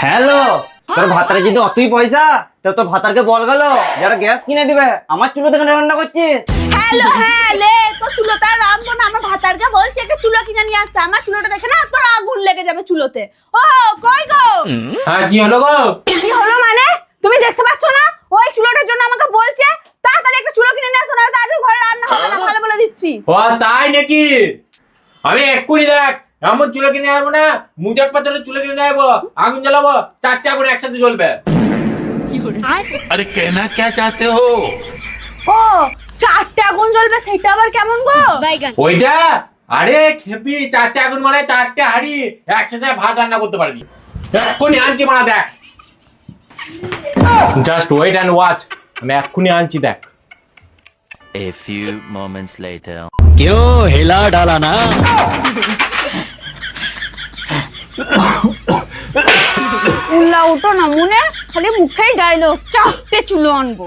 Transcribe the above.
Hello, তোর ভাতারে যদি অতই পয়সা তো তোর ভাতারকে বল গেল যারা গ্যাস কিনে দিবে। আমার চুলো থেকে রান্না করছিস? হ্যালো, হ্যাঁ লে, তো চুলোতে আর রাখবো না। আমার ভাতারকে বলছে একটা চুলো কিনে নিয়ে আসতে। আমার চুলোটা দেখে না তোর আগুন লেগে যাবে চুলোতে। ও কই গো? হ্যাঁ, কি হলো গো? কি হলো মানে? তুমি দেখতে পাচ্ছ না ওই চুলোটার জন্য আমাকে বলছে তাড়াতাড়ি একটা চুলো কিনে নিয়ে আসো, না তো আজ ঘরে রান্না হবে না, ভালো বলে দিচ্ছি। ও তাই নাকি? আমি এক্ষুনি দেখ এমন চুলো কিনে আসবো না, মুজাক পাথরের চুলো কিনে আসবো, আগুন জ্বালাবো, 4টে আগুন একসাথে জ্বলবে। अरे कहना क्या चाहते हो? ও 4টে আগুন জ্বলবে, সেটা আবার কেমন গো? ওইটা আরে খেপি, 4টে আগুন মানে 4টে হাঁড়ি একসাথে ভাত রান্না করতে পারবি। এক্ষুনি আনছি মানা, দেখ। জাস্ট ওয়েট অ্যান্ড ওয়াচ, আমি এক্ষুনি আনছি, দেখ। A few moments later. क्यों हिला डाला ना? উল্লা উঠো না মনে, খালি মুখেই ডায়লগ, 4টে চুলো আনবো।